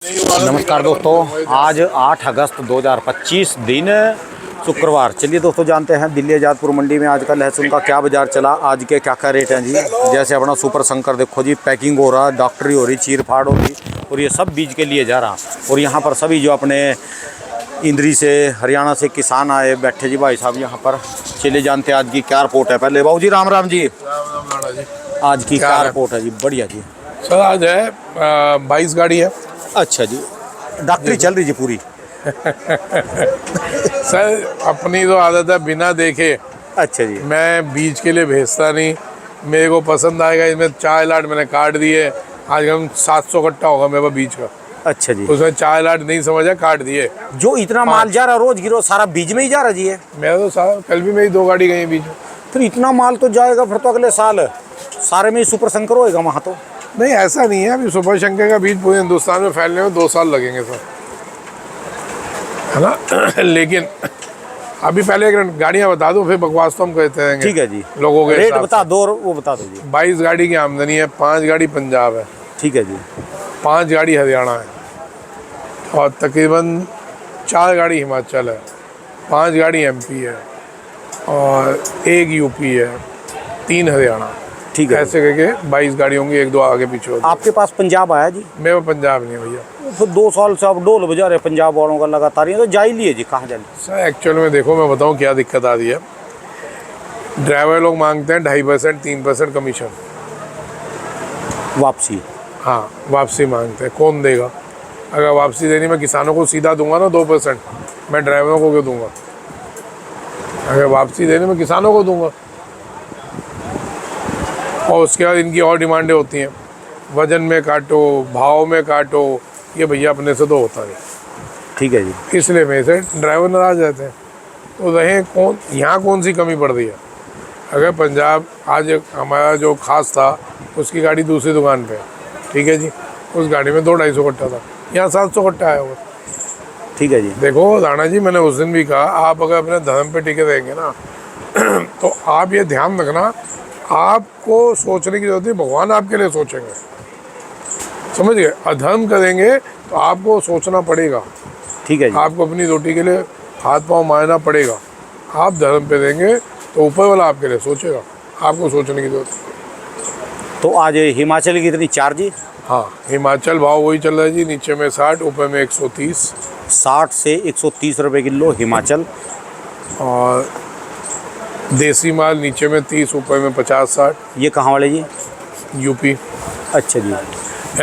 नमस्कार दोस्तों, आज 8 अगस्त 2025 दिन शुक्रवार। चलिए दोस्तों, जानते हैं दिल्ली आज़ादपुर मंडी में आज का लहसुन का क्या बाजार चला, आज के क्या क्या रेट हैं जी। जैसे अपना सुपर शंकर देखो जी, पैकिंग हो रहा, डॉक्टरी हो रही, चीर फाड़ हो रही, और ये सब बीज के लिए जा रहा। और यहाँ पर सभी जो अपने इंद्री से, हरियाणा से किसान आए बैठे जी भाई साहब यहाँ पर। चलिए जानते हैं आज की क्या रिपोर्ट है। पहले बाबू जी राम राम जी, आज की क्या रिपोर्ट है जी? बढ़िया जी सर, आज है 22 गाड़ी है। अच्छा जी, डॉक्टरी चल रही जी पूरी। सर अपनी तो आदत है बिना देखे, अच्छा जी, मैं बीज के लिए भेजता नहीं। मेरे को पसंद आएगा, इसमें 4 लाट मैंने काट दिए। आज हम 700 कट्टा होगा मेरे पास बीज का। अच्छा जी, उसमें 4 लाट नहीं समझा, काट दिए। जो इतना माल जा रहा रोज गिरो सारा बीज में ही जा रहा जी है। मेरा तो सारा कल भी मेरी 2 गाड़ी गई बीज में। फिर इतना माल तो जाएगा, फिर तो अगले साल सारे में ही सुपर शंकर होएगा वहाँ तो। नहीं, ऐसा नहीं है। अभी सुपर शंकर का बीज पूरे हिंदुस्तान में फैलने में 2 साल लगेंगे सर, है ना। लेकिन अभी पहले गाड़ियाँ बता दो, फिर बकवास तो हम कहते हैं। ठीक है जी, लोगों के रेट बता दो और वो बता दो जी। 22 गाड़ी की आमदनी है, 5 गाड़ी पंजाब है, ठीक है जी, 5 गाड़ी हरियाणा है, और तकरीबन 4 गाड़ी हिमाचल है, 5 गाड़ी एमपी है, और 1 यूपी है, 3 हरियाणा। ठीक है। ऐसे करके 22 गाड़ी होंगी, 1-2 आगे पीछे होगी। आपके पास पंजाब आया जी? मेरे पंजाब नहीं है भैया। तो 2 साल से आप डोल बजा रहे पंजाब वालों का लगातार, ये तो जा ही लिए जी, कहाँ जा लिए? सर एक्चुअल में देखो, मैं बताऊँ क्या दिक्कत आ रही है। ड्राइवर लोग मांगते हैं 2.5% 3% कमीशन वापसी। हाँ, वापसी मांगते हैं। कौन देगा? अगर वापसी देनी मैं किसानों को सीधा दूंगा ना 2%, मैं ड्राइवरों को क्यों दूंगा? अगर वापसी देनी मैं किसानों को दूंगा। और उसके बाद इनकी और डिमांडें होती हैं, वजन में काटो, भाव में काटो। ये भैया अपने से तो होता नहीं। ठीक है जी, इसलिए मेरे से ड्राइवर नाराज रहते हैं। तो रहे कौन, यहाँ कौन सी कमी पड़ रही है? अगर पंजाब आज हमारा जो खास था, उसकी गाड़ी दूसरी दुकान पे है, ठीक है जी, उस गाड़ी में 200-250 कट्टा था, यहाँ 700 कट्टा आया हुआ। ठीक है जी। देखो राणा जी, मैंने उस दिन भी कहा, आप अगर अपने धर्म पे टिके रहेंगे ना तो आप ये ध्यान रखना, आपको सोचने की जरूरत नहीं, भगवान आपके लिए सोचेंगे। समझ गए? अधर्म करेंगे तो आपको सोचना पड़ेगा। ठीक है जी, आपको अपनी रोटी के लिए हाथ पांव मारना पड़ेगा। आप धर्म पे देंगे तो ऊपर वाला आपके लिए सोचेगा, आपको सोचने की जरूरत नहीं। तो आज हिमाचल की कितनी चार्ज जी? हाँ, हिमाचल भाव वही चल रहा है जी, नीचे में 60, ऊपर में 130। 60 से 130 रुपये किलो हिमाचल। और देसी माल नीचे में 30, ऊपर में 50-60। ये कहाँ वाले जी? यूपी। अच्छा जी,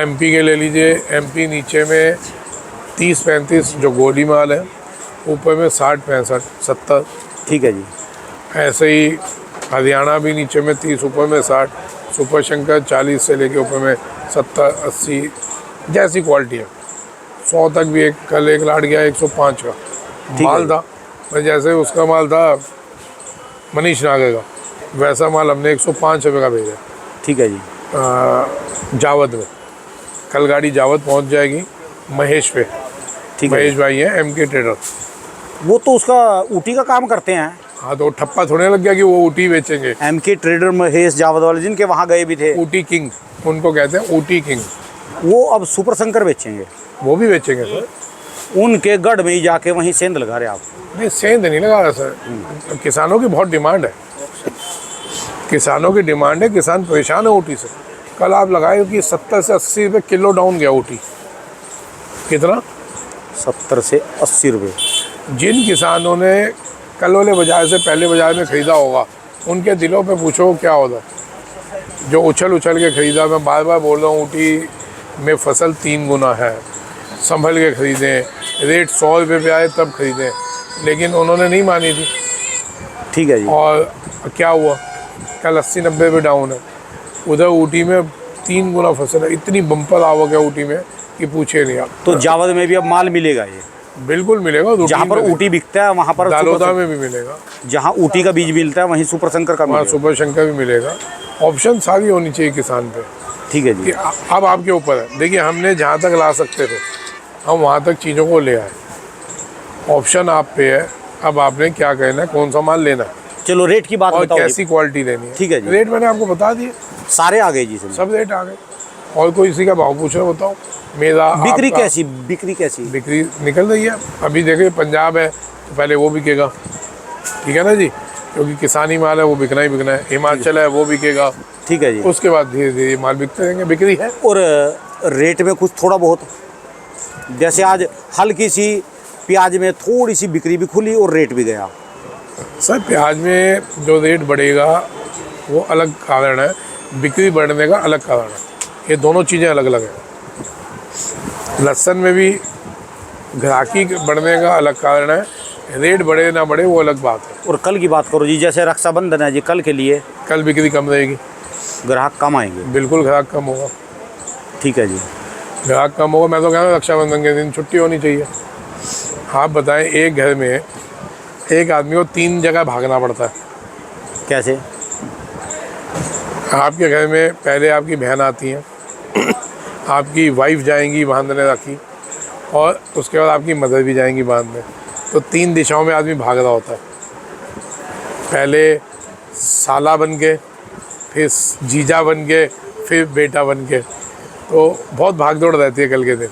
एमपी के ले लीजिए, एमपी नीचे में 30-35 जो गोली माल है, ऊपर में 60-65-70। ठीक है जी, ऐसे ही हरियाणा भी नीचे में 30, ऊपर में 60। सुपर शंकर 40 से लेके ऊपर में 70-80, जैसी क्वालिटी है। 100 तक भी कल एक लाट गया 105 का माल था। मैं जैसे उसका माल था मनीष नागर का, वैसा माल हमने 105 रुपये का भेजा। ठीक है जी, जावद में। कल गाड़ी जावद पहुंच जाएगी महेश पे। ठीक है। महेश भाई हैं एमके ट्रेडर। वो तो उसका ऊटी का काम करते हैं। हाँ, तो ठप्पा थोड़े लग गया कि वो ऊटी बेचेंगे। एमके ट्रेडर महेश जावद वाले जिनके वहाँ गए भी थे, ऊटी किंग उनको कहते हैं, ऊटी किंग। वो अब सुपर शंकर बेचेंगे। वो भी बेचेंगे सर। उनके गढ़ में ही जाके वहीं सेंध लगा रहे आप? नहीं, सेंध नहीं लगा रहा सर। किसानों की बहुत डिमांड है, किसानों की डिमांड है। किसान परेशान है ऊटी से। कल आप लगाए कि 70 से 80 रुपये किलो डाउन गया ऊटी। कितना? 70 से 80 रुपये। जिन किसानों ने कल वाले बाजार से पहले बाजार में ख़रीदा होगा, उनके दिलों पे पूछो क्या होता। जो उछल के ख़रीदा, मैं बार बार बोल रहा हूँ, ऊटी में फसल 3 गुना है। संभल के ख़रीदें, रेट 100 रुपये पे आए तब ख़रीदें, लेकिन उन्होंने नहीं मानी थी। ठीक है जी, और क्या हुआ? कल 80-90 रुपये डाउन है। उधर ऊटी में 3 गुना फसल है। इतनी बम्पर आवक है ऊटी में कि पूछे नहीं आप। तो जावद में भी अब माल मिलेगा? ये बिल्कुल मिलेगा। जहाँ पर ऊटी बिकता है वहाँ पर दालोदा में भी मिलेगा। जहाँ ऊटी का बीज मिलता है वहीं सुपर शंकर का वहाँ मिलेगा। सुपर शंकर भी मिलेगा। ऑप्शन सारी होनी चाहिए किसान पे। ठीक है जी, अब आपके ऊपर है। देखिए, हमने जहाँ तक ला सकते थे हम वहाँ तक चीज़ों को ले आए। ऑप्शन आप पे है, अब आपने क्या कहना है, कौन सा माल लेना है, चलो रेट की बात और बताओ। कैसी क्वालिटी लेनी है। ठीक है जी, रेट मैंने आपको बता दिए, सारे आ गए जी। सब रेट आ गए। और कोई इसी का भाव पूछ रहे बताओ। मेरा बिक्री आपका- कैसी बिक्री कैसी? बिक्री निकल रही है। अभी देखिए पंजाब है तो पहले वो बिकेगा, ठीक है ना जी, क्योंकि किसानी माल है वो बिकना ही बिकना है। हिमाचल है वो बिकेगा, ठीक है जी। उसके बाद धीरे धीरे माल बिकते रहेंगे, बिक्री है। और रेट में कुछ थोड़ा बहुत, जैसे आज हल्की सी प्याज में थोड़ी सी बिक्री भी खुली और रेट भी गया। सर प्याज में जो रेट बढ़ेगा वो अलग कारण है, बिक्री बढ़ने का अलग कारण है, ये दोनों चीज़ें अलग अलग हैं। लहसुन में भी ग्राहकी बढ़ने का अलग कारण है, रेट बढ़े ना बढ़े वो अलग बात है। और कल की बात करो जी, जैसे रक्षाबंधन है जी, कल के लिए कल बिक्री कम रहेगी, ग्राहक कम आएंगे। बिल्कुल ग्राहक कम होगा, ठीक है जी। ग्राहक कम होगा। मैं तो कह रहा हूँ रक्षाबंधन के दिन छुट्टी होनी चाहिए। आप बताएं, एक घर में एक आदमी को 3 जगह भागना पड़ता है। कैसे? आपके घर में पहले आपकी बहन आती है, आपकी वाइफ जाएंगी बांधने राखी, और उसके बाद आपकी मदर भी जाएंगी बांधने। तो 3 दिशाओं में आदमी भाग रहा होता है, पहले साला बन के, फिर जीजा बन के, फिर बेटा बन के। तो बहुत भाग दौड़ रहती है कल के दिन,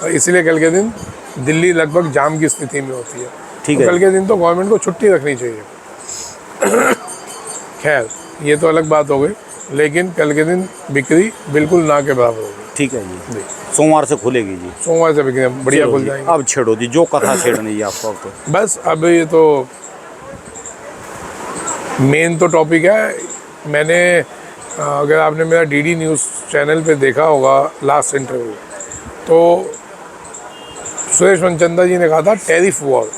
और इसलिए कल के दिन दिल्ली लगभग जाम की स्थिति में होती है। ठीक तो है। कल के दिन तो गवर्नमेंट को छुट्टी रखनी चाहिए। खैर ये तो अलग बात हो गई, लेकिन कल के दिन बिक्री बिल्कुल ना के बराबर होगी। ठीक है जी। सोमवार से खुलेगी जी। सोमवार से बिक्री बढ़िया चलो खुल जी, जाएंगे। अब छेड़ो जी, जो कथा छेड़नी है आपको। अब तो बस अब ये तो मेन तो टॉपिक है। मैंने अगर आपने मेरा डीडी न्यूज़ चैनल पे देखा होगा लास्ट इंटरव्यू, तो सुरेश मनचंदा जी ने कहा था टैरिफ वॉर।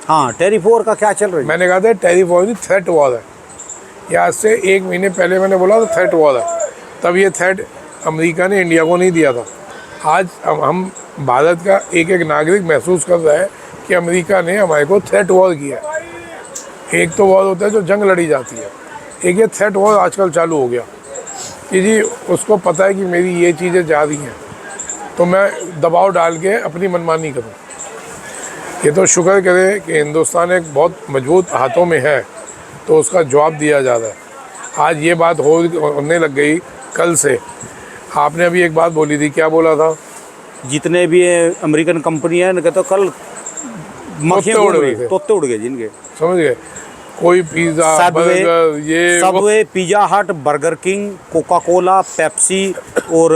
हाँ, टैरिफ वॉर का क्या चल रहा है? मैंने कहा था टैरिफ वॉर नहीं, थ्रेट वॉर है। ये आज से 1 महीने पहले मैंने बोला था थ्रेट वॉर है, तब ये थ्रेट अमेरिका ने इंडिया को नहीं दिया था। आज हम भारत का एक एक नागरिक महसूस कर रहा है कि अमेरिका ने हमारे को थ्रेट वॉर किया है। एक तो वॉर होता है जो जंग लड़ी जाती है, एक ये थ्रेट वॉर आजकल चालू हो गया कि जी उसको पता है कि मेरी ये चीज़ें जा रही हैं, तो मैं दबाव डाल के अपनी मनमानी करूं। ये तो शुक्र करें कि हिंदुस्तान एक बहुत मजबूत हाथों में है, तो उसका जवाब दिया जा रहा है। आज ये बात होने लग गई कल से। आपने अभी एक बात बोली थी, क्या बोला था? जितने भी अमेरिकन कंपनी है इनके तो कल तोते उड़ गए थे। तोते उड़ गए जिनके, समझ गए? कोई पिज़्ज़ा, बर्गर, ये सबवे, पिज़्ज़ा हट, burger king, Coca Cola, Pepsi और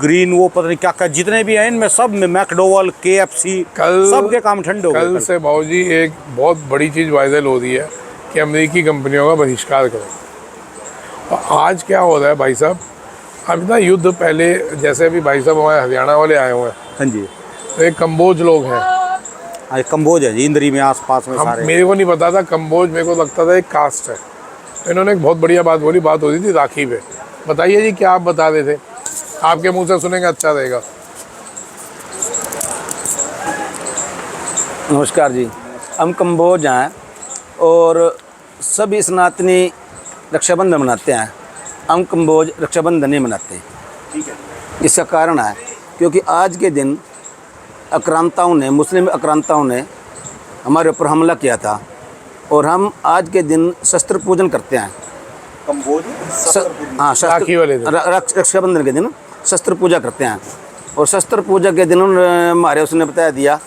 ग्रीन वो पता नहीं क्या क्या जितने भी हैं इनमें सब में मैकडोवल, KFC, कल सबके काम ठंडे हो कल गए। से बाबूजी एक बहुत बड़ी चीज़ वायरल हो रही है कि अमेरिकी कंपनियों का बहिष्कार करो। और आज क्या हो रहा है भाई साहब, अभी ना युद्ध पहले, जैसे अभी भाई साहब हमारे हरियाणा वाले आए हुए हैं, हाँ जी। तो एक कंबोज लोग हैं। आज कम्बोज है जी, इंद्री में आसपास में सारे। मेरे को नहीं पता था कंबोज, मेरे को लगता था एक कास्ट है। इन्होंने एक बहुत बढ़िया बात बोली, बात हो रही थी राखी पे। बताइए जी क्या आप बता रहे थे, आपके मुंह से सुनेंगे अच्छा रहेगा। नमस्कार जी, हम कंबोज हैं और सभी सनातनी रक्षाबंधन मनाते हैं। हम कंबोज रक्षाबंधन नहीं मनाते। ठीक है। इसका कारण है क्योंकि आज के दिन आक्रांताओं ने, मुस्लिम आक्रांताओं ने हमारे ऊपर हमला किया था, और हम आज के दिन शस्त्र पूजन करते हैं। कम्बोज हाँ, राखी वाले दिन। रक्षाबंधन के दिन शस्त्र पूजा करते हैं। और शस्त्र पूजा के दिन हमारे उसने बता दिया,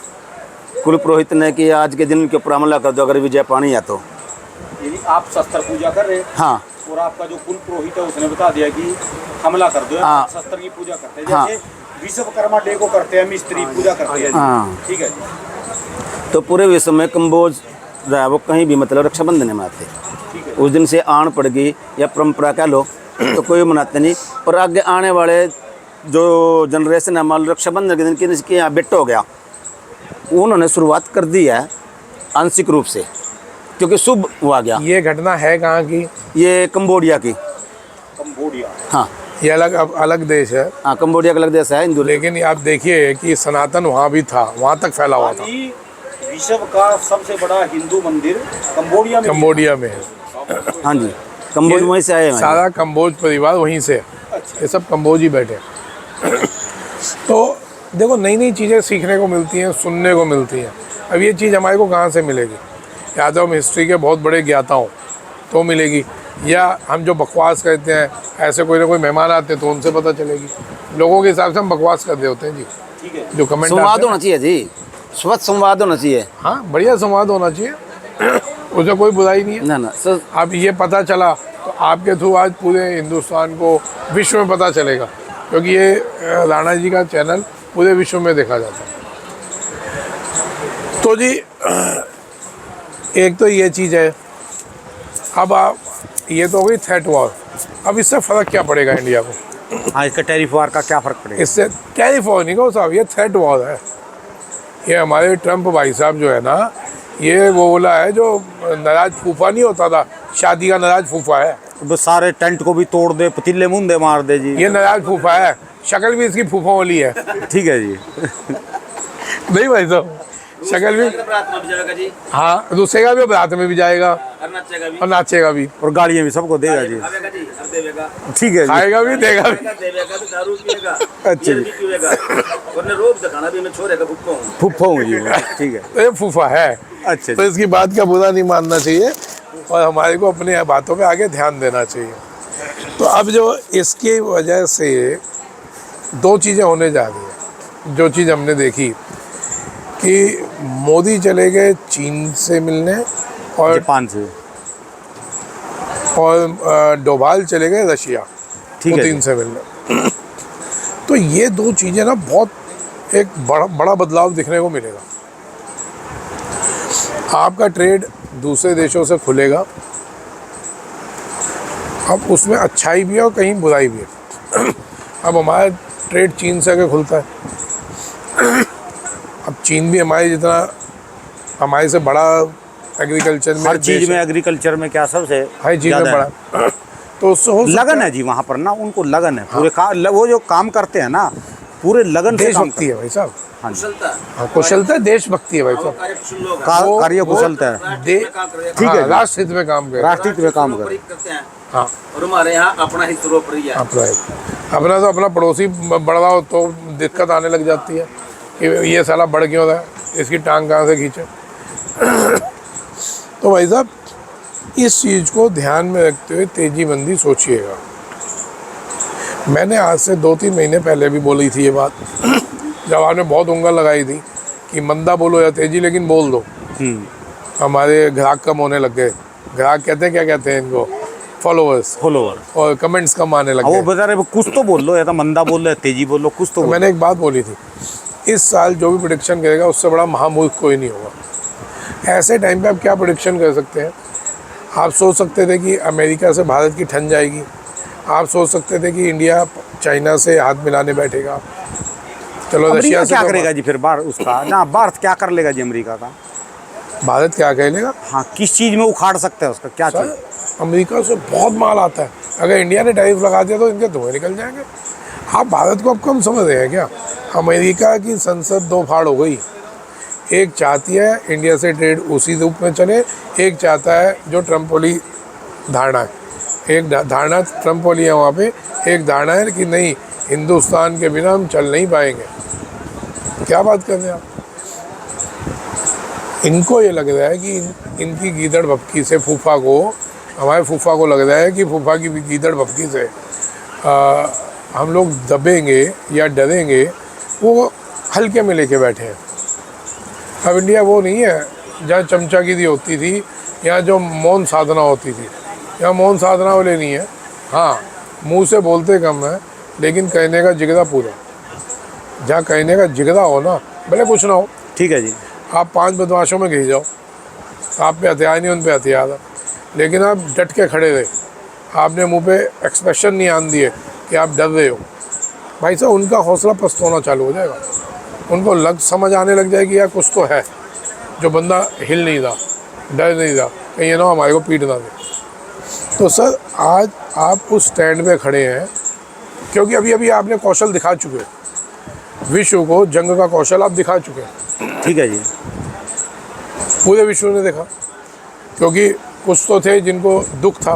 कुल पुरोहित ने, कि आज के दिन उनके ऊपर हमला कर दो अगर विजय पानी है तो। यानी आप शस्त्र पूजा कर रहे हैं हाँ, और आपका जो कुल पुरोहित है उसने बता दिया कि हमला कर दो, हाँ। शस्त्र की पूजा करते हैं। हाँ। जैसे विश्वकर्मा डे को करते हैं, मिस्त्री पूजा करते हैं। हाँ। ठीक है जी। तो पूरे विश्व में कंबोज जो है वो कहीं भी मतलब रक्षाबंधन नहीं मनाते। ठीक है। उस दिन से आन पड़ गई या परंपरा कह लो, तो कोई मनाते नहीं। और आगे आने वाले जो जनरेशन है, मान लो रक्षाबंधन के दिन किसी यहाँ बेट हो गया, उन्होंने शुरुआत कर दी है आंशिक रूप से, क्योंकि शुभ हुआ गया। ये घटना है कहाँ की? ये कंबोडिया की। कंबोडिया। हाँ ये अलग देश है, हाँ, कंबोडिया का अलग देश है हिंदू। लेकिन आप देखिए कि सनातन वहाँ भी था, वहाँ तक फैला हुआ था। यानी विश्व का सबसे बड़ा हिंदू मंदिर कंबोडिया में। कंबोडिया में है। हाँ जी, कंबोज वहीं से आए हैं। सारा कंबोज परिवार वहीं से है। अच्छा। ये सब कंबोज ही बैठे हैं। तो देखो, नई नई चीज़ें सीखने को मिलती हैं, सुनने को मिलती हैं। अब ये चीज़ हमारे को कहाँ से मिलेगी? या तो हम हिस्ट्री के बहुत बड़े ज्ञाता हों तो मिलेगी, या हम जो बकवास कहते हैं, ऐसे कोई ना कोई मेहमान आते हैं तो उनसे पता चलेगी। लोगों के हिसाब से हम बकवास कर रहे होते हैं जी। ठीक है, जो कमेंट संवाद होना चाहिए जी, स्वच्छ संवाद होना चाहिए। हाँ, बढ़िया संवाद होना चाहिए उसमें कोई बुराई नहीं है। ना ना सर, अब ये पता चला तो आपके थ्रू आज पूरे हिंदुस्तान को, विश्व में पता चलेगा, क्योंकि ये राणा जी का चैनल पूरे विश्व में देखा जाता है। तो जी एक तो ये चीज़ है। अब आप, ये तो हो गई थ्रेट वॉर। अब इससे फ़र्क क्या पड़ेगा इंडिया को? हाँ, इसका टैरिफ वार का क्या फ़र्क पड़ेगा? इससे टैरिफ वॉर नहीं कहो साहब, ये थ्रेट वॉर है। ये हमारे ट्रम्प भाई साहब जो है ना, ये वो बोला है जो नाराज फूफा नहीं होता था, शादी का नाराज फूफा है। वो सारे टेंट को भी तोड़ दे, पतीले मुंदे मार दे जी। ये नाराज फूफा है, शक्ल भी इसकी फूफा वाली है। ठीक है जी। नहीं भाई साहब, शक्ल भी, जी, हाँ, दूसरे का भी, बारात में भी जाएगा और नाचेगा भी और गालियाँ भी सबको देगा जी। ठीक है जी। खाएगा भी, देगा भी। अच्छा जी, फुफ्फा हूँ जी मैं। ठीक है, तो ये फूफा है। अच्छा तो जी। इसकी बात का बुरा नहीं मानना चाहिए और हमारे को अपनी बातों पे आगे ध्यान देना चाहिए। तो अब जो इसकी वजह से दो चीज़ें होने जा रही हैं। जो चीज़ हमने देखी कि मोदी चले गए चीन से मिलने और जापान से। डोभाल चले गए रशिया, ठीक है पुतिन जी। से मिलने। तो ये दो चीज़ें ना बहुत एक बड़ा बदलाव दिखने को मिलेगा। आपका ट्रेड दूसरे देशों से खुलेगा। अब उसमें अच्छाई भी है और कहीं बुराई भी है। अब हमारा ट्रेड चीन से आगे खुलता है। अब चीन भी हमारे जितना, हमारे से बड़ा एग्रीकल्चर में, हर चीज़ में, एग्रीकल्चर में क्या सबसे हर चीज़ में ज़्यादा है। बड़ा। तो उससे हो सकता लगन है जी वहाँ पर ना, उनको लगन है पूरे वो जो काम करते हैं ना, पूरे लगन से काम देशभक्ति है भाई साहब। हाँ जी। हाँ, कुशलता, देशभक्ति है भाई साहब। कार्य कुशलता है। ठीक है है, जी। राष्ट्र हित में काम कर, राष्ट्रहित में काम कर। हाँ, और हमारे यहाँ अपना ही सर्वोपरि है। अपना तो अपना पड़ोसी बढ़ रहा हो तो दिक्कत आने लग जाती है कि ये साला बढ़ क्यों रहा है, इसकी टांग कहाँ से खींचे। तो भाई साहब, इस चीज़ को ध्यान में रखते हुए तेजीबंदी सोचिएगा। मैंने आज से 2-3 महीने पहले भी बोली थी ये बात, जब आपने बहुत उंगल लगाई थी कि मंदा बोलो या तेजी, लेकिन बोल दो। हमारे ग्राहक कम होने लग गए। ग्राहक कहते हैं, क्या कहते हैं इनको, फॉलोअर्स, और कमेंट्स कम आने लग वो गए। बता रहे कुछ तो बोल लो, या तो मंदा बोल लो या तेजी बोल लो, कुछ तो बोल लो। मैंने एक बात बोली थी, इस साल जो भी प्रेडिक्शन करेगा उससे बड़ा महामूर्ख कोई नहीं होगा। ऐसे टाइम पे आप क्या प्रेडिक्शन कर सकते हैं? आप सोच सकते थे कि अमेरिका से भारत की ठन जाएगी। आप सोच सकते थे कि इंडिया चाइना से हाथ मिलाने बैठेगा। चलो रशिया से क्या करेगा जी फिर बाहर उसका ना, भारत क्या कर लेगा जी अमेरिका का? भारत क्या कह लेगा? हाँ, किस चीज़ में उखाड़ सकते हैं उसका, क्या चीज़? अमेरिका से बहुत माल आता है। अगर इंडिया ने टैरिफ लगा दिया तो इनके धुएं निकल जाएंगे। आप भारत को अब कम समझ रहे हैं क्या? अमेरिका की संसद दो फाड़ हो गई। एक चाहती है इंडिया से ट्रेड उसी रूप में चले, एक चाहता है जो ट्रम्प वाली धारणा है। एक धारणा ट्रम्प वाली है वहाँ पे, एक धारणा है कि नहीं, हिंदुस्तान के बिना हम चल नहीं पाएंगे। क्या बात कर रहे हैं आप? इनको ये लग रहा है कि इनकी गीदड़ भपकी से फूफा को, हमारे फूफा को लग रहा है कि फूफा की गीदड़ भपकी से हम लोग दबेंगे या डरेंगे, वो हल्के में लेके बैठे हैं। अब इंडिया वो नहीं है जहाँ चमचागिरी होती थी, यहाँ जो मौन साधना होती थी। यहाँ मौन साधना वाले नहीं है। हाँ, मुंह से बोलते कम है लेकिन कहने का जिगरा पूरा। जहाँ कहने का जिगरा हो ना, भले कुछ ना हो। ठीक है जी। आप 5 बदमाशों में घिस जाओ, आप पे हथियार नहीं, उन पे हथियार है, लेकिन आप डट के खड़े रहे। आपने मुंह पे एक्सप्रेशन नहीं आन दिए कि आप डर रहे हो, भाई साहब उनका हौसला पस्त होना चालू हो जाएगा। उनको समझ आने लग जाएगी यार कुछ तो है, जो बंदा हिल नहीं रहा, डर नहीं रहा, कहीं ये ना हमारे को पीट ना दे। तो सर आज आप उस स्टैंड पे खड़े हैं क्योंकि अभी अभी आपने कौशल दिखा चुके हैं, विश्व को जंग का कौशल आप दिखा चुके हैं। ठीक है जी। पूरे विश्व ने देखा, क्योंकि कुछ तो थे जिनको दुख था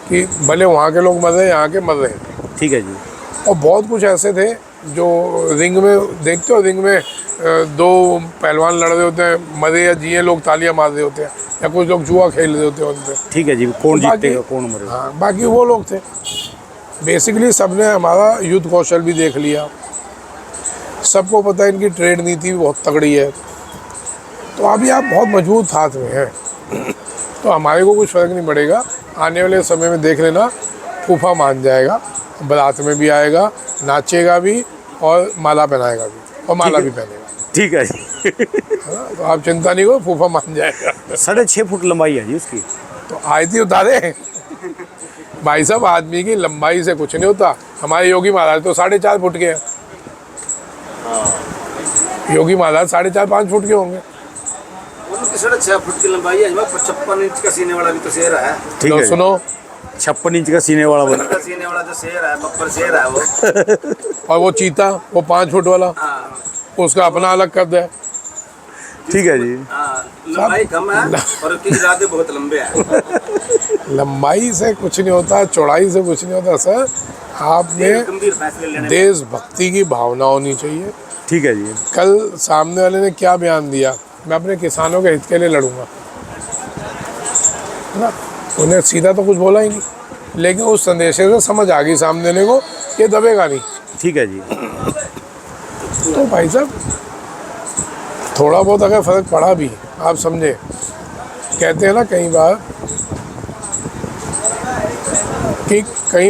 कि भले वहाँ के लोग मर रहे हैं, यहाँ के मर रहे हैं। ठीक है जी। और बहुत कुछ ऐसे थे जो रिंग में, देखते हो रिंग में 2 पहलवान लड़ रहे होते हैं, मरे या जिए लोग तालियां मार रहे होते हैं, या कुछ लोग जुआ खेल रहे होते हैं उन पे। ठीक है जी, कौन बाकी- जीतेगा कौन मरेगा। हाँ, बाकी वो लोग थे। बेसिकली सबने हमारा युद्ध कौशल भी देख लिया, सबको पता है इनकी ट्रेड नीति भी बहुत तगड़ी है, तो अभी आप बहुत मजबूत हाथ में हैं। तो हमारे को कुछ फ़र्क नहीं पड़ेगा। आने वाले समय में देख लेना, फूफा मान जाएगा, बारात में भी आएगा, नाचेगा भी और माला पहनाएगा भी, और माला भी पहनेगा। ठीक है जी। हाँ, तो आप चिंता नहीं करो, फूफा मान जाएगा। 6.5 फुट लंबाई है जी उसकी। तो आयती उतारे भाई साहब, आदमी की लंबाई से कुछ नहीं होता। हमारे योगी महाराज तो 4.5 फुट के हैं। योगी महाराज 4.5-5 फुट के होंगे। उनकी 6.5 फुट की लंबाई है, 56 इंच का सीने वाला भी तो शेर है। ठीक लो है, सुनो, 56 इंच का सीने वाला बना। का सीने वाला जो शेर है, बब्बर शेर है वो। और वो चीता, वो 5 फुट वाला, हाँ, उसका अपना अलग कर दे। ठीक है जी। हाँ, लंबाई कम है और उसके इरादे बहुत लंबे हैं। लंबाई से कुछ नहीं होता, चौड़ाई से कुछ नहीं होता सर। आप में गंभीर फैसले लेने देशभक्ति की भावना होनी चाहिए। ठीक है जी। कल सामने वाले ने क्या बयान दिया, मैं अपने किसानों के हित के लिए लड़ूंगा, है ना। उन्हें सीधा तो कुछ बोला ही नहीं, लेकिन उस संदेश से समझ आ गई सामने वाले को, ये दबेगा नहीं। ठीक है जी। तो भाई साहब, थोड़ा बहुत अगर फ़र्क पड़ा भी, आप समझे, कहते हैं ना कई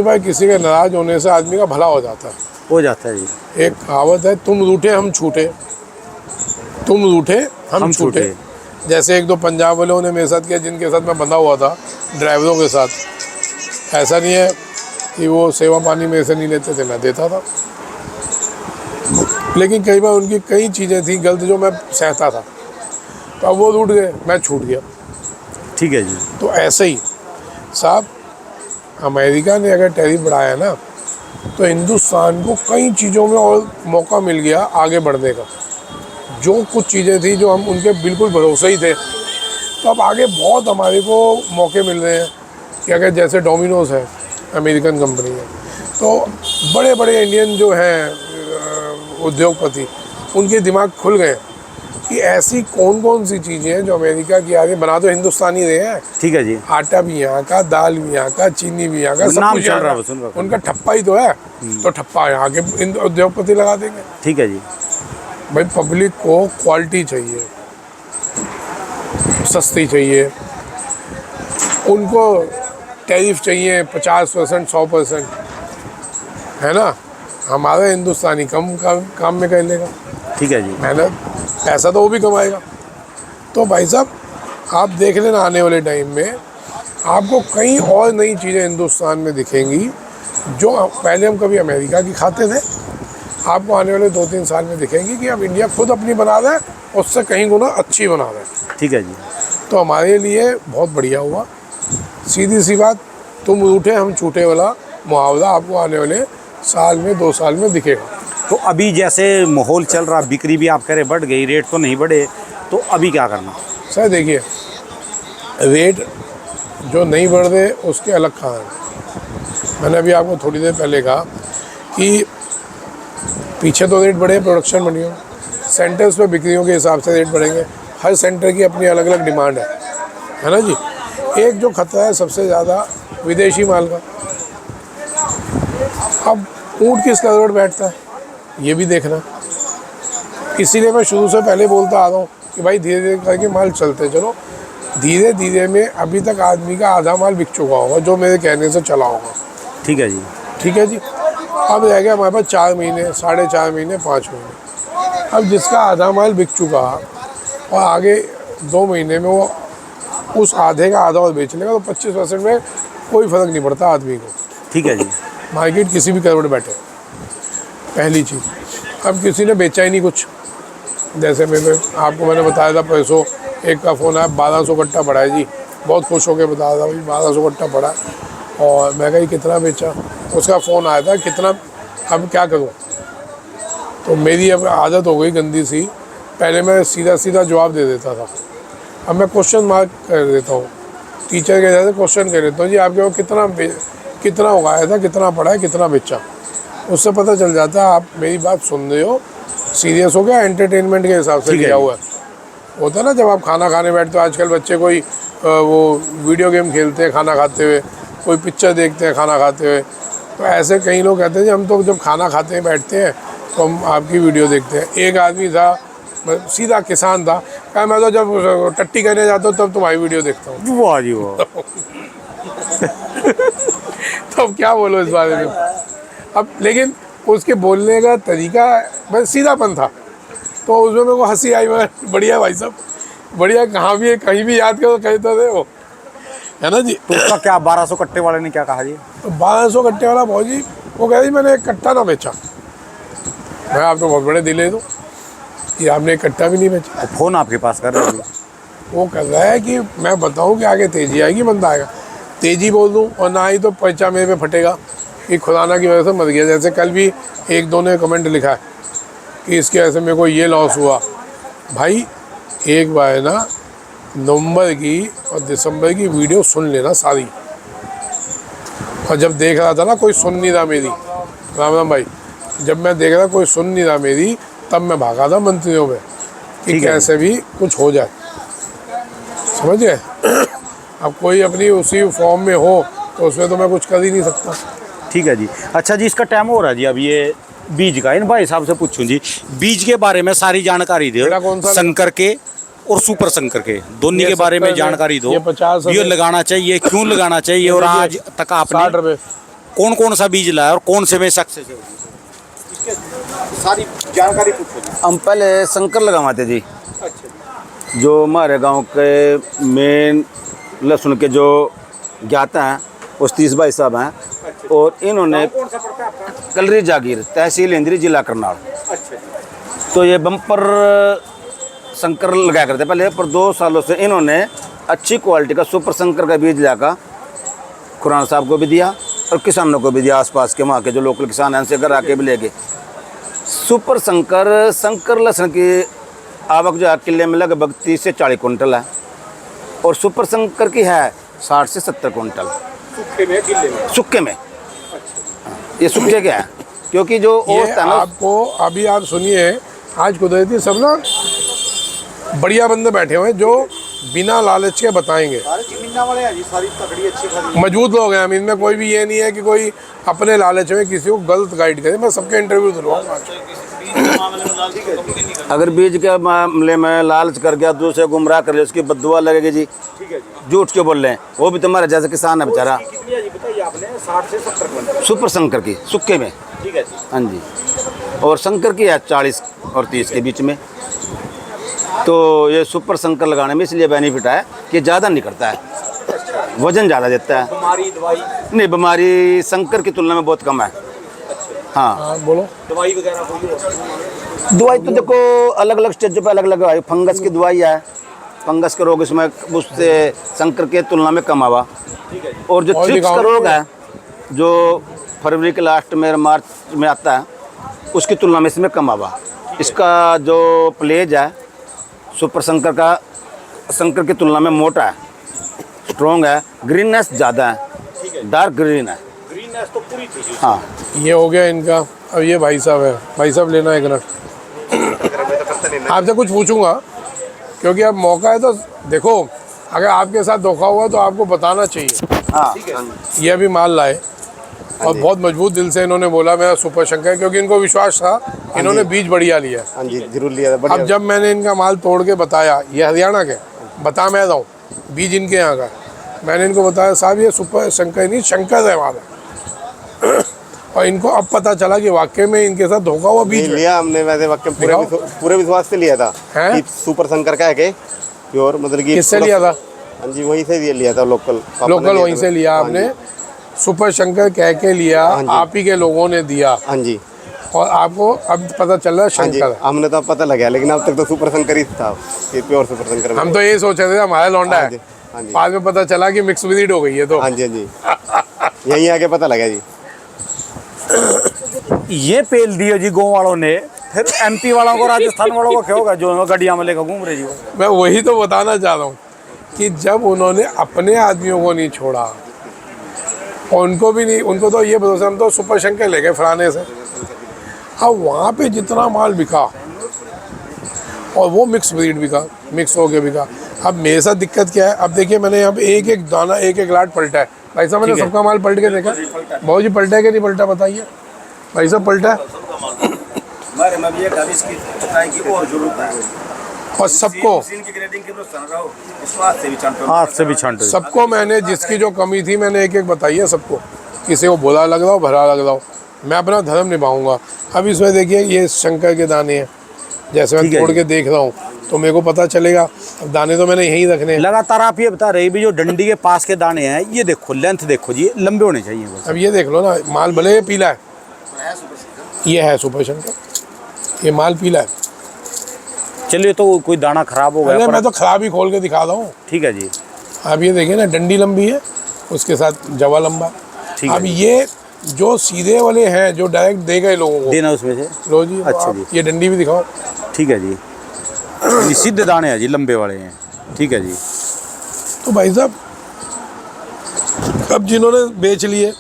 बार किसी के नाराज़ होने से आदमी का भला हो जाता है। हो जाता है जी। एक कहावत है, तुम रूठे हम छूटे, तुम रूठे हम छूटे। जैसे 1-2 पंजाब वालों ने मेरे साथ किया, जिनके साथ मैं बंधा हुआ था, ड्राइवरों के साथ। ऐसा नहीं है कि वो सेवा पानी मेरे से नहीं लेते थे, मैं देता था, लेकिन कई बार उनकी कई चीज़ें थी गलत जो मैं सहता था, तो अब वो रूठ गए, मैं छूट गया। ठीक है जी। तो ऐसे ही साहब, अमेरिका ने अगर टैरिफ बढ़ाया ना, तो हिंदुस्तान को कई चीज़ों में और मौका मिल गया आगे बढ़ने का। जो कुछ चीज़ें थी जो हम उनके बिल्कुल भरोसे ही थे, तो अब आगे बहुत हमारे को मौके मिल रहे हैं कि अगर जैसे डोमिनोज़ है, अमेरिकन कंपनी है, तो बड़े बड़े इंडियन जो हैं उद्योगपति, उनके दिमाग खुल गए कि ऐसी कौन कौन सी चीज़ें हैं जो अमेरिका की आ रही, बना तो हिंदुस्तानी रहे हैं। ठीक है जी। आटा भी यहाँ का, दाल भी यहाँ का, चीनी भी यहाँ का, सब नाम कुछ चल यहाँ रहा का। है, सुन रहा हूँ। उनका ठप्पा ही तो है, तो ठप्पा यहाँ के उद्योगपति लगा देंगे। ठीक है जी। भाई, पब्लिक को क्वालिटी चाहिए, सस्ती चाहिए, उनको टैरिफ चाहिए 50%, 100%, है ना। हमारा हिंदुस्तानी कम काम में कर लेगा, ठीक है जी। मेहनत, पैसा तो वो भी कमाएगा। तो भाई साहब, आप देख लेना आने वाले टाइम में आपको कई और नई चीज़ें हिंदुस्तान में दिखेंगी, जो पहले हम कभी अमेरिका की खाते थे, आपको आने वाले 2-3 साल में दिखेंगी कि अब इंडिया खुद अपनी बना रहा है, उससे कहीं गुना अच्छी बना रहा है। ठीक है जी। तो हमारे लिए बहुत बढ़िया हुआ। सीधी सी बात, तुम रूठे हम छूटे वाला मुहावरा आपको आने वाले साल में, 2 साल में दिखेगा। तो अभी जैसे माहौल चल रहा, बिक्री भी आप कह रहे बढ़ गई, रेट तो नहीं बढ़े, तो अभी क्या करना। सर देखिए, रेट जो नहीं बढ़ रहे उसके अलग कारण है। मैंने अभी आपको थोड़ी देर पहले कहा कि पीछे तो रेट बढ़े प्रोडक्शन मंडियों, सेंटर्स पे बिक्रियों के हिसाब से रेट बढ़ेंगे। हर सेंटर की अपनी अलग अलग डिमांड है ना जी। एक जो खतरा है सबसे ज़्यादा विदेशी माल का। अब ऊँट किस करोड़ बैठता है, ये भी देखना। इसीलिए मैं शुरू से पहले बोलता आ रहा हूँ कि भाई धीरे धीरे करके माल चलते चलो। धीरे धीरे में अभी तक आदमी का आधा माल बिक चुका होगा जो मेरे कहने से चला होगा। ठीक है जी। ठीक है जी। अब रह गया हमारे पास 4 महीने, 4.5 महीने, 5 महीने। अब जिसका आधा माल बिक चुका और आगे 2 महीने में वो उस आधे का आधा और बेच लेगा, तो 25% में कोई फ़र्क नहीं पड़ता आदमी को। ठीक है जी। मार्केट किसी भी करोड़ बैठे, पहली चीज़। अब किसी ने बेचा ही नहीं कुछ, जैसे मैंने बताया था परसों एक का फ़ोन आया, 1200 कट्टा पड़ा है जी। बहुत खुश होकर बताया था भाई 1200 कट्टा पड़ा है। और मैं कही कितना बेचा, उसका फ़ोन आया था कितना, अब क्या करूं। तो मेरी अब आदत हो गई गंदी सी, पहले मैं सीधा सीधा जवाब दे देता था, अब मैं क्वेश्चन मार्क कर देता हूँ। टीचर के जैसे क्वेश्चन कर देता हूँ, जी आपके वो कितना उगाया था, कितना पड़ा है, कितना बेचा। उससे पता चल जाता है आप मेरी बात सुन रहे हो, सीरियस हो गया, एंटरटेनमेंट के हिसाब से लिया हुआ है। होता है ना, जब आप खाना खाने बैठते हो, आजकल बच्चे कोई वो वीडियो गेम खेलते हैं खाना खाते हुए, कोई पिक्चर देखते हैं खाना खाते हुए। तो ऐसे कई लोग कहते हैं जी हम तो जब खाना खाते हैं बैठते हैं तो हम आपकी वीडियो देखते हैं। एक आदमी था, सीधा किसान था, कहा मैं तो जब टट्टी करने जाता हूँ तब तुम्हारी वीडियो देखता हूँ। वाह जी वाह। तो अब क्या बोलो इस बारे में। अब लेकिन उसके बोलने का तरीका बस सीधापन था, तो उसमें मेरे को हंसी आई। मगर बढ़िया भाई साहब, बढ़िया, कहाँ भी है, कहीं भी याद करो कहते थे वो, है ना जी। तो उसका क्या 1200 कट्टे वाले ने क्या कहा जी? तो 1200 कट्टे वाला भौजी वो कह रही मैंने एक कट्टा ना बेचा। मैं आप तो बहुत बड़े दिले दो कि आपने एक कट्टा भी नहीं बेचा। और फोन आपके पास कर रहे हैं? वो कह रहा है कि मैं बताऊं कि आगे तेजी आएगी, बंदा आएगा, तेजी बोल दूं और ना ही तो पैसा मेरे पे फटेगा कि खुदाना की वजह से मर गया। जैसे कल भी एक दो ने कमेंट लिखा है कि इसके वजह से मेरे को ये लॉस हुआ। भाई एक बार ना नवंबर की और दिसंबर की वीडियो सुन लेना सारी, और जब देख रहा था ना कोई सुन नहीं रहा मेरी, राम राम भाई, जब मैं देख रहा कोई सुन नहीं रहा मेरी, तब मैं भागा था मंत्रियों में कि कैसे भी कुछ हो जाए, समझ गए। अब कोई अपनी उसी फॉर्म में हो तो उसमें तो मैं कुछ कर ही नहीं सकता। ठीक है जी। अच्छा जी, इसका टाइम हो रहा है जी, अब ये बीज का इन भाई साहब से पूछूं जी, बीज के बारे में सारी जानकारी दो, कौन सा संकर के और सुपर संकर के दोनों के बारे में जानकारी दो। ये 50 ये लगाना चाहिए, क्यों लगाना चाहिए, और आज तक आपने 60 रुपये कौन कौन सा बीज लाया और कौन से में सक्सेस है, सारी जानकारी पूछो जी। हम पहले शंकर लगवाते जी। अच्छा। जो हमारे गांव के मेन लहसुन के जो ज्ञाता हैं वो सतीश भाई साहब हैं, और इन्होंने कौन सा पड़ता है आपका? कलरी जागीर, तहसील इंद्री, जिला करनाल। अच्छा। तो ये बम्पर शंकर लगाया करते पहले, पर 2 सालों से इन्होंने अच्छी क्वालिटी का सुपर शंकर का बीज लाकर खुराना साहब को भी दिया और किसानों को भी दिया, आसपास के वहाँ के जो लोकल किसान हैं उनसे घर आके भी ले गए। सुपर शंकर लहसुन की आवक जो है किले में लगभग 30 से 40 कुंटल है, और सुपर शंकर की है 60 से 70 कुंटल सूखे में, गिल्ले में? सुक्के में। ये सुक्के क्या है, क्योंकि जो ये आपको अभी आप सुनिए, आज कुदरती सब ना बढ़िया बंदे बैठे हुए हैं जो बिना लालच के बताएंगे। सारे जमीना वाले हैं जी, सारी तगड़ी अच्छी खासी मजबूत लोग हैं। इनमें कोई भी ये नहीं है कि कोई अपने लालच में किसी को गलत गाइड करे। मैं सबके इंटरव्यू दिलवाऊंगा। अगर बीज के मामले में लालच कर गया, दूसरे गुमराह कर लिया, उसकी बद्दुआ लगेगी जी। ठीक है जी। झूठ क्यों बोल रहे हैं, वो भी तुम्हारे जैसे किसान है बेचारा। कितनी है जी बताइए आपने? 60 से 70 क्विंटल। सुपर शंकर की सुक्के में। ठीक है जी। हाँ जी, और शंकर की है 40 और 30 के बीच में। तो ये सुपर शंकर लगाने में इसलिए बेनिफिट है कि ज़्यादा नहीं करता है, वजन ज़्यादा देता है। बीमारी दवाई? नहीं, बीमारी शंकर की तुलना में बहुत कम है। हाँ, हाँ बोलो। दवाई वगैरह कोई? दवाई तो देखो अलग अलग स्टेज पे अलग अलग है। फंगस की दवाई है, फंगस का रोग इसमें उससे शंकर के तुलना में कम आवा। और जो थ्रिप्स का रोग है जो फरवरी के लास्ट में मार्च में आता है, उसकी तुलना में इसमें कम आवा। इसका जो प्लेज है सुपर शंकर का शंकर की तुलना में मोटा है, स्ट्रॉन्ग है, ग्रीननेस ज़्यादा है, डार्क ग्रीन है। ग्रीननेस तो पूरी थी। हाँ, ये हो गया इनका। अब ये भाई साहब है, भाई साहब लेना है एक मिनट। आपसे कुछ पूछूंगा क्योंकि अब मौका है तो देखो, अगर आपके साथ धोखा हुआ तो आपको बताना चाहिए। हाँ, ये अभी माल लाए और बहुत मजबूत दिल से इन्होंने बोला मेरा सुपर शंकर है, क्योंकि इनको विश्वास था, इन्होंने बीज बढ़िया लिया। हाँ जी, जरूर लिया था। अब जब मैंने इनका माल तोड़ के बताया, ये हरियाणा के बता मैं रहा हूँ, बीज इनके यहाँ का, मैंने इनको बताया साहब ये सुपर शंकर नहीं शंकर है माल है। और इनको अब पता चला कि वाकई में इनके साथ धोखा हुआ बीज में। लिया हमने वैसे वाकई पूरे विश्वास से लिया था कि सुपर शंकर का है के प्योर, मतलब कि किससे लिया था? हाँ जी, वहीं से लिया था, लोकल वहीं से लिया आपने। सुपर शंकर कह के लिया, आप ही के लोगों ने दिया। हाँ जी, और आपको अब पता चल रहा है हाँ जी, शंकर। हमने तो अब पता लगा, लेकिन अब तक तो सुपर शंकर ही था, ये प्योर सुपर शंकर। हम तो ये सोच रहे थे हमारा लौंडा है, हाँ जी, बाद में पता चला कि मिक्स ब्रीड हो गई है। तो हाँ जी, हाँ जी, यहीं आके पता लगा जी। ये पेल दिया जी गाँव वालों ने, फिर MP वालों को, राजस्थान वालों को क्या होगा जो गड्डिया में लेकर घूम रहे जी? मैं वही तो बताना चाह रहा हूँ कि जब उन्होंने अपने आदमियों को नहीं छोड़ा और उनको भी नहीं, उनको तो ये भरोसा हम तो सुपर शंकर ले गए फलाने से। अब वहाँ पे जितना माल बिका और वो मिक्स ब्रीड बिका, मिक्स होके बिका। अब मेरे साथ दिक्कत क्या है, अब देखिए मैंने यहाँ पे एक एक दाना एक एक लाट पलटा है भाई साहब, मैंने सबका माल पलट के देखा। भाऊ जी पलटा है कि नहीं पलटा बताइए भाई साहब, पलटा है। हमारे में भी ये गाड़ी की कटाई की और जरूरत है, और सबको मशीन की ग्रेडिंग की तो सन रहो, इसको हाथ से भी छांटो, हाथ से भी छांटो। सबको मैंने जिसकी जो कमी थी मैंने एक एक बताई है सबको, किसी को बुरा लग रहा हो भला लग रहा हो, मैं अपना धर्म निभाऊंगा। अब इसमें देखिए ये शंकर के दाने हैं, जैसे मैं तोड़ के देख रहा हूँ तो मेरे को पता चलेगा। अब दाने तो मैंने यहीं रखने हैं। लगातार आप ये बता रहे भी जो डंडी के पास के दाने हैं, ये देखो लेंथ देखो जी, लंबे होने चाहिए बस। अब ये देख लो ना, माल भले ये पीला है, ये है सुपर शंकर, ये माल पीला है। चलिए तो कोई दाना खराब हो गया अरे पर- मैं तो खराब ही खोल के दिखा रहा हूँ। ठीक है जी, अब ये देखिए ना, डंडी लंबी है, उसके साथ जवा लंबा। ठीक है अब जी। ये जो सीधे वाले हैं जो डायरेक्ट दे गए लोगों को, देना उसमें से। लो जी। अच्छा आप जी। ये डंडी भी दिखाओ। ठीक है जी, ये सीधे दाने हैं जी, लंबे वाले हैं। ठीक है जी, तो भाई साहब अब जिन्होंने बेच लिए,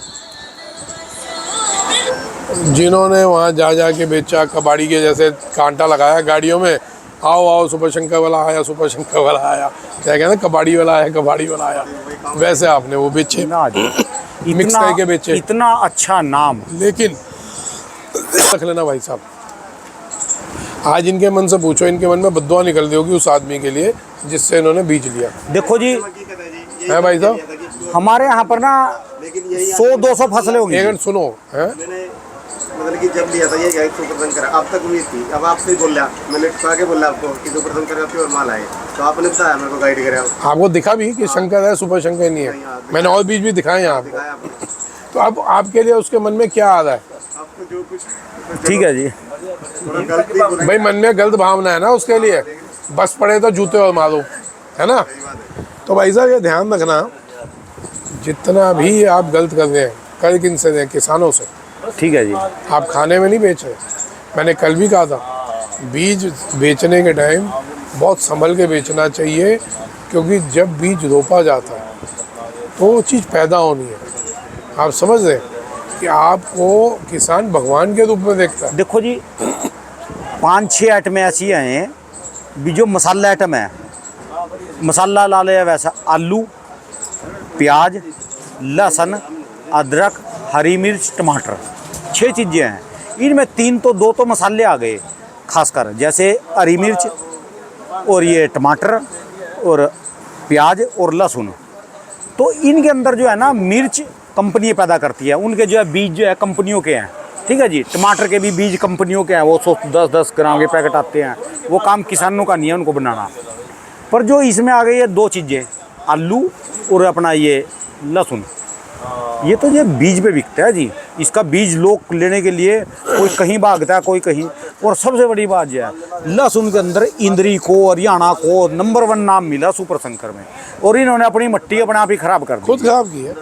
जिन्होंने वहाँ जा जा के बेचा, कबाड़ी के जैसे कांटा लगाया गाड़ियों में, आओ आओ सुपर शंकर वाला आया, सुपर शंकर वाला आया, क्या कहते हैं कबाड़ी वाला आया, कबाड़ी वाला आया, वैसे आपने वो बेचे, ना जी, मिक्स करके बेचे। इतना अच्छा नाम। लेकिन रख लेना भाई साहब, आज इनके मन से पूछो, इनके मन में बद्दुआ निकल दी होगी उस आदमी के लिए जिससे इन्होंने बीज लिया देखो जी, है भाई साहब। हमारे यहाँ पर ना 100-200 फसलें होंगी। एक मिनट सुनो, है मैंने मतलब कि जब लिया था ये गाय सुपर शंकर, अब तक उम्मीद थी, अब आपसे ही बोल रहा, मैंने कहा के बोला आपको कि सुपर शंकर का प्योर माल आए, तो आपने बताया मेरे को, गाइड कराया, आपको दिखा भी कि शंकर है, सुपर शंकर नहीं है। मैंने और बीज भी दिखाए हैं आपको। दिखाया आपने, तो अब आपके लिए उसके मन में क्या आ रहा है आपको जो कुछ ठीक है जी, थोड़ा गलती भाई, मन में गलत भावना है ना उसके लिए, बस पड़े तो जूते और मारो, है ना। तो भाई साहब ये ध्यान रखना, जितना भी आप गलत कर रहे हैं, कर किन से दें, किसानों से। ठीक है जी, आप खाने में नहीं बेच रहे। मैंने कल भी कहा था, बीज बेचने के टाइम बहुत संभल के बेचना चाहिए, क्योंकि जब बीज रोपा जाता है तो वो चीज़ पैदा होनी है। आप समझ रहे हैं कि आपको किसान भगवान के रूप में देखता है। देखो जी 5-6 आइटमें ऐसी हैं भी जो मसाला आइटम है, मसाला ला लिया वैसा, आलू, प्याज, लहसुन, अदरक, हरी मिर्च, टमाटर, 6 चीज़ें हैं। इनमें 3 तो 2 तो मसाले आ गए खासकर, जैसे हरी मिर्च और ये टमाटर और प्याज और लहसुन। तो इनके अंदर जो है ना, मिर्च कंपनी पैदा करती है, उनके जो है बीज जो है कंपनियों के हैं। ठीक है जी, टमाटर के भी बीज कंपनियों के हैं, वो 10-10 ग्राम के पैकेट आते हैं, वो काम किसानों का नहीं है उनको बनाना। पर जो इसमें आ गई है 2 चीज़ें, आलू और अपना ये लहसुन, ये तो ये बीज पे बिकता है जी। इसका बीज लोग लेने के लिए कोई कहीं भागता है, कोई कहीं। और सबसे बड़ी बात यह है, लहसुन के अंदर इंद्री को, हरियाणा को नंबर 1 नाम मिला सुपर शंकर में, और इन्होंने अपनी मिट्टी अपने आप ही खराब कर दी। खुद खराब की है।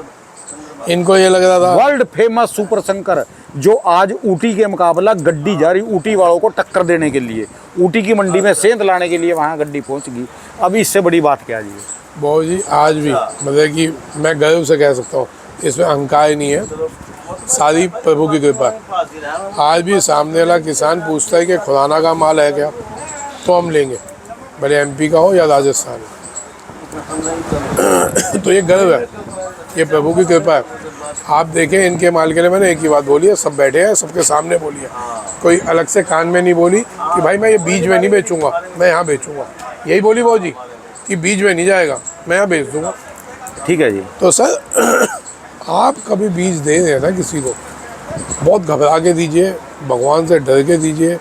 इनको ये लग रहा था वर्ल्ड फेमस सुपर शंकर, जो आज ऊटी के मुकाबला गड्डी जा रही ऊटी वालों को टक्कर देने के लिए, ऊटी की मंडी में सेंध लाने के लिए वहाँ गड्डी पहुँच गई। अब इससे बड़ी बात क्या जी। बहुत जी, आज भी मतलब कि मैं गर्व से कह सकता हूँ, इसमें अहंकार ही नहीं है, सारी प्रभु की कृपा है। आज भी सामने वाला किसान पूछता है कि खुराना का माल है क्या, तो हम लेंगे, भले एमपी का हो या राजस्थान। तो ये गर्व है, ये प्रभु की कृपा है। आप देखें इनके माल के लिए मैंने एक ही बात बोली है, सब बैठे हैं, सबके सामने बोली है, कोई अलग से कान में नहीं बोली कि भाई मैं ये बीज में नहीं बेचूंगा, मैं यहाँ बेचूंगा। यही बोली भाऊ जी कि बीज में नहीं जाएगा, मैं यहाँ बेच दूंगा। ठीक है जी। तो सर आप कभी बीज दे रहे हैं ना किसी को, बहुत घबरा के दीजिए, भगवान से डर के दीजिए,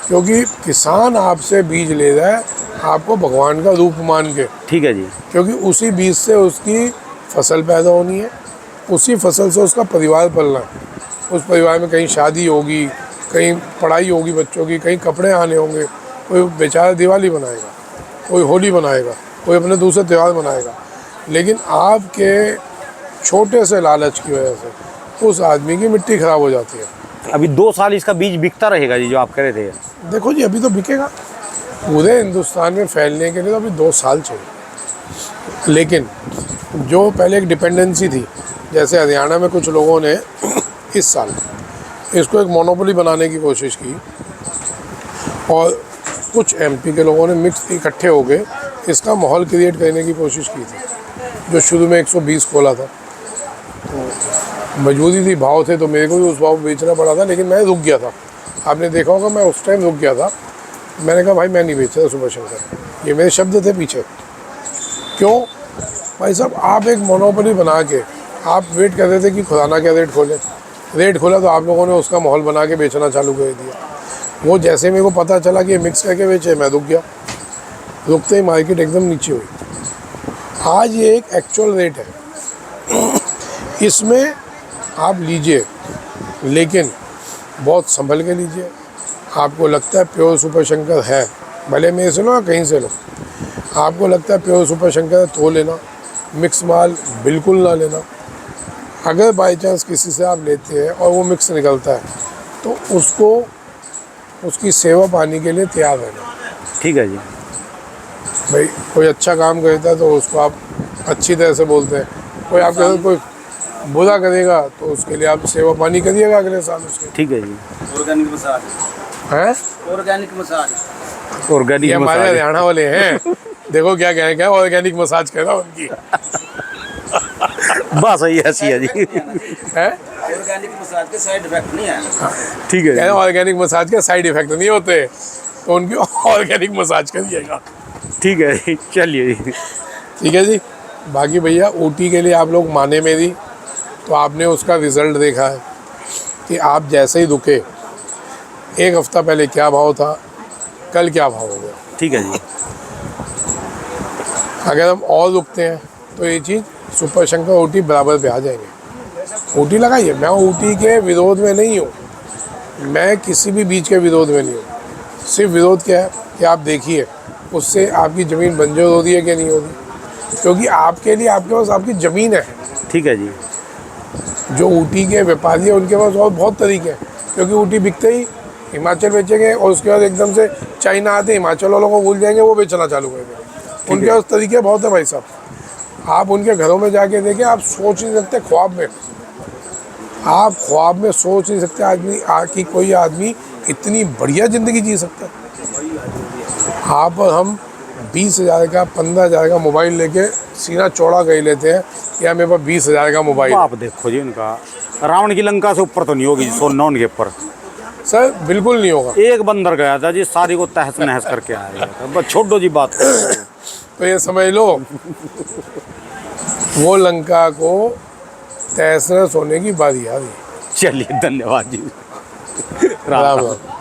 क्योंकि किसान आपसे बीज ले रहा है आपको भगवान का रूप मान के। ठीक है जी। क्योंकि उसी बीज से उसकी फसल पैदा होनी है, उसी फसल से उसका परिवार पलना है। उस परिवार में कहीं शादी होगी, कहीं पढ़ाई होगी बच्चों की, कहीं कपड़े आने होंगे, कोई बेचारा दिवाली बनाएगा, कोई होली बनाएगा, कोई अपने दूसरे त्यौहार बनाएगा। लेकिन आपके छोटे से लालच की वजह से उस आदमी की मिट्टी खराब हो जाती है। अभी 2 साल इसका बीज बिकता रहेगा जी, जो आप कह रहे थे। देखो जी, अभी तो बिकेगा पूरे हिंदुस्तान में फैलने के लिए, तो अभी 2 साल चाहिए। लेकिन जो पहले एक डिपेंडेंसी थी, जैसे हरियाणा में कुछ लोगों ने इस साल इसको एक मोनोपोली बनाने की कोशिश की, और कुछ एमपी के लोगों ने मिक्स इकट्ठे हो गए इसका माहौल क्रिएट करने की कोशिश की थी। जो शुरू में 120 खोला था, तो मजबूरी थी, भाव थे, तो मेरे को भी उस भाव बेचना पड़ा था, लेकिन मैं रुक गया था। आपने देखा होगा मैं उस टाइम रुक गया था। मैंने कहा भाई मैं नहीं बेच रहा सुपर शंकर, ये मेरे शब्द थे पीछे। क्यों भाई साहब, आप एक मोनोपोली बना के आप वेट कर रहे थे कि खुराना क्या रेट खोले, रेट खोला तो आप लोगों ने उसका माहौल बना के बेचना चालू कर दिया। वो जैसे मेरे को पता चला कि मिक्स करके बेचे, मैं रुक गया। रुकते ही मार्केट एकदम नीचे हुई। आज ये एक एक्चुअल रेट है, इसमें आप लीजिए, लेकिन बहुत संभल के लीजिए। आपको लगता है प्योर सुपर शंकर है, भले मेरे से लो या कहीं से लो, आपको लगता है प्योर सुपर शंकर है तो लेना, मिक्स माल बिल्कुल ना लेना। अगर बाई चांस किसी से आप लेते हैं और वो मिक्स निकलता है तो उसको उसकी सेवा पाने के लिए तैयार रहना। ठीक है जी। भाई कोई अच्छा काम करता है तो उसको आप अच्छी तरह से बोलते हैं, कोई आपके साथ कोई बुरा करेगा तो उसके लिए आप सेवा पानी करिएगा अगले साल उसके। ठीक है जी। ऑर्गेनिक मसाज हैं ऑर्गेनिक मसाज ऑर्गेनिक ये हमारे मसाज। हरियाणा वाले हैं, देखो क्या कहें, क्या ऑर्गेनिक मसाज कह रहा हूं उनकी बस सही ऐसी है जी। है। ऑर्गेनिक मसाज के साइड इफेक्ट नहीं है। ठीक है कह रहे जी। ऑर्गेनिक मसाज के साइड इफेक्ट नहीं होते, तो उनकी ऑर्गेनिक मसाज करिएगा। ठीक है जी, चलिए जी। ठीक है जी। बाकी भैया ऊटी के लिए आप लोग माने मेरी, तो आपने उसका रिजल्ट देखा है कि आप जैसे ही रुके, एक हफ्ता पहले क्या भाव था, कल क्या भाव हो गया। ठीक है जी। अगर हम और रुकते हैं तो ये चीज़ सुपर शंकर ऊटी बराबर पे आ जाएंगे। ऊटी लगाइए, मैं ऊटी के विरोध में नहीं हूँ, मैं किसी भी बीज के विरोध में नहीं हूँ। सिर्फ विरोध क्या है कि आप देखिए उससे आपकी ज़मीन बंजर हो रही है कि नहीं हो रही, क्योंकि आपके लिए आपके पास आपकी ज़मीन है। ठीक है जी। जो ऊटी के व्यापारी हैं उनके पास और बहुत तरीके हैं, क्योंकि ऊटी बिकते ही हिमाचल बेचेंगे और उसके बाद एकदम से चाइना आते हिमाचल वालों को भूल जाएंगे, वो बेचना चालू कर देंगे। उनके पास तरीके बहुत है भाई साहब। आप उनके घरों में जाके देखें, आप सोच नहीं सकते ख्वाब में, आप ख्वाब में सोच नहीं सकते आदमी कि कोई आदमी इतनी बढ़िया ज़िंदगी जी सकता है। आप और हम 20,000 का 15,000 का मोबाइल लेके सीना चौड़ा कर लेते हैं कि यार मेरे पास 20,000 का मोबाइल। आप देखो जी, उनका रावण की लंका से ऊपर तो नहीं होगी सोना उनके ऊपर। सर बिल्कुल नहीं होगा। एक बंदर गया था जी, सारी को तहस नहस करके आया था। बस छोड़ो जी बात। तो ये समझ लो वो लंका को तहस नहस होने की बारी आ रही है। चलिए धन्यवाद जी। राम राम।